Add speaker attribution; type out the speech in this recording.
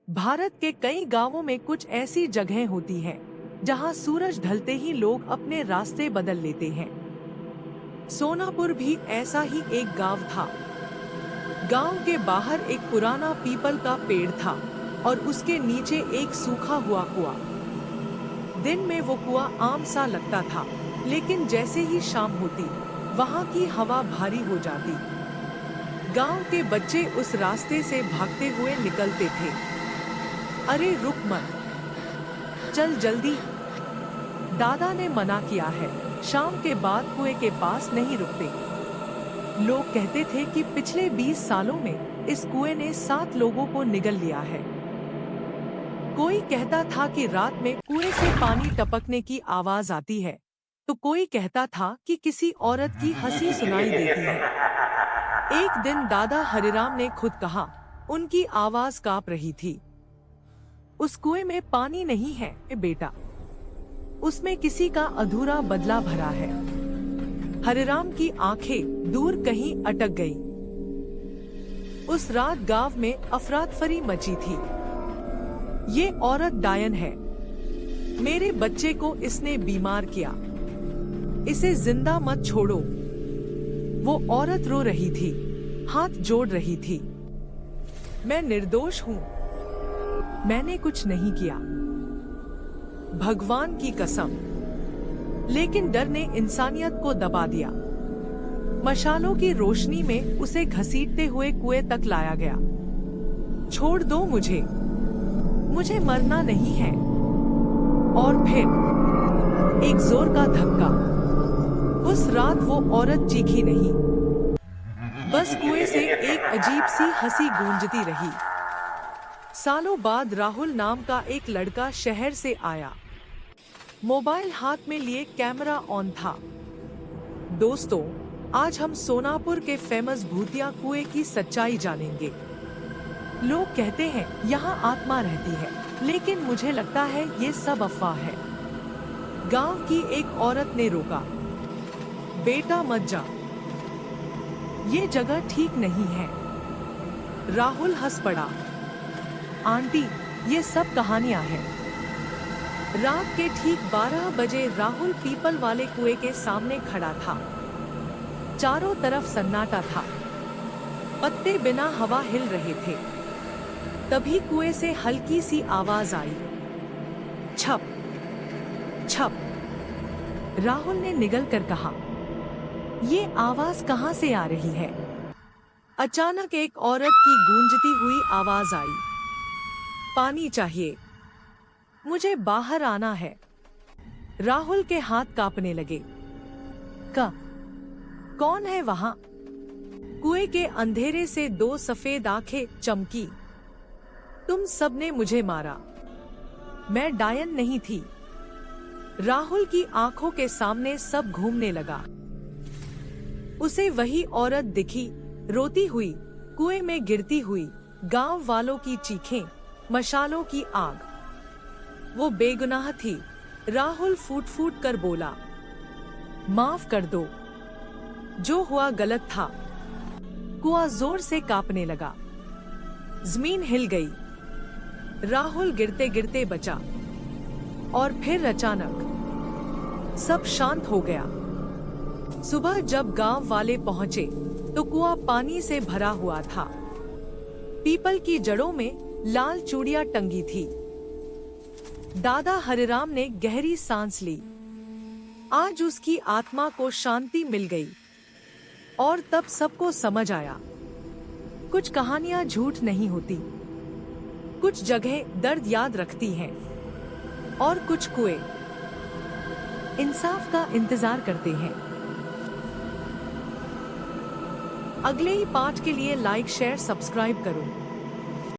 Speaker 1: भारत के कई गांवों में कुछ ऐसी जगहें होती हैं जहां सूरज ढलते ही लोग अपने रास्ते बदल लेते हैं। सोनापुर भी ऐसा ही एक गांव था। गांव के बाहर एक पुराना पीपल का पेड़ था और उसके नीचे एक सूखा हुआ कुआं। दिन में वो कुआं आम सा लगता था, लेकिन जैसे ही शाम होती वहां की हवा भारी हो जाती। गांव के बच्चे उस रास्ते से भागते हुए निकलते थे। अरे रुक मत, चल जल्दी, दादा ने मना किया है, शाम के बाद कुएं के पास नहीं रुकते। लोग कहते थे कि पिछले 20 सालों में इस कुएं ने 7 लोगों को निगल लिया है। कोई कहता था कि रात में कुएं से पानी टपकने की आवाज आती है, तो कोई कहता था कि किसी औरत की हंसी सुनाई देती है। एक दिन दादा हरिराम ने खुद कहा, उनकी आवाज कांप रही थी, उस कुएं में पानी नहीं है बेटा, उसमें किसी का अधूरा बदला भरा है। हरिराम की आंखें दूर कहीं अटक गई। उस रात गांव में अफरातफरी मची थी। ये औरत डायन है, मेरे बच्चे को इसने बीमार किया, इसे जिंदा मत छोड़ो। वो औरत रो रही थी, हाथ जोड़ रही थी। मैं निर्दोष हूँ, मैंने कुछ नहीं किया, भगवान की कसम। लेकिन डर ने इंसानियत को दबा दिया। मशालों की रोशनी में उसे घसीटते हुए कुएं तक लाया गया। छोड़ दो मुझे, मुझे मरना नहीं है। और फिर एक जोर का धक्का। उस रात वो औरत चीखी नहीं, बस कुएं से एक अजीब सी हंसी गूंजती रही। सालों बाद राहुल नाम का एक लड़का शहर से आया। मोबाइल हाथ में लिए कैमरा ऑन था। दोस्तों, आज हम सोनापुर के फेमस भूतिया कुएं की सच्चाई जानेंगे। लोग कहते हैं यहाँ आत्मा रहती है, लेकिन मुझे लगता है ये सब अफवाह है। गांव की एक औरत ने रोका, बेटा मत जा, ये जगह ठीक नहीं है। राहुल हंस पड़ा, आंटी ये सब कहानियां हैं। रात के ठीक 12 बजे राहुल पीपल वाले कुएं के सामने खड़ा था। चारों तरफ सन्नाटा था, पत्ते बिना हवा हिल रहे थे। तभी कुएं से हल्की सी आवाज आई, छप छप। राहुल ने निगल कर कहा, ये आवाज कहां से आ रही है? अचानक एक औरत की गूंजती हुई आवाज आई, पानी चाहिए, मुझे बाहर आना है। राहुल के हाथ कांपने लगे। कौन है वहां? कुएं के अंधेरे से 2 सफेद आंखें चमकी। तुम सबने मुझे मारा, मैं डायन नहीं थी। राहुल की आंखों के सामने सब घूमने लगा। उसे वही औरत दिखी, रोती हुई, कुएं में गिरती हुई, गांव वालों की चीखें, मशालों की आग। वो बेगुनाह थी। राहुल फूट फूट कर बोला, माफ कर दो, जो हुआ गलत था। कुआं जोर से कांपने लगा, जमीन हिल गई। राहुल गिरते गिरते बचा। और फिर अचानक सब शांत हो गया। सुबह जब गांव वाले पहुंचे तो कुआं पानी से भरा हुआ था। पीपल की जड़ों में लाल चूड़ियां टंगी थी। दादा हरिराम ने गहरी सांस ली। आज उसकी आत्मा को शांति मिल गई। और तब सबको समझ आया, कुछ कहानियां झूठ नहीं होती, कुछ जगहें दर्द याद रखती हैं, और कुछ कुएं इंसाफ का इंतजार करते हैं। अगले ही पार्ट के लिए लाइक, शेयर, सब्सक्राइब करो।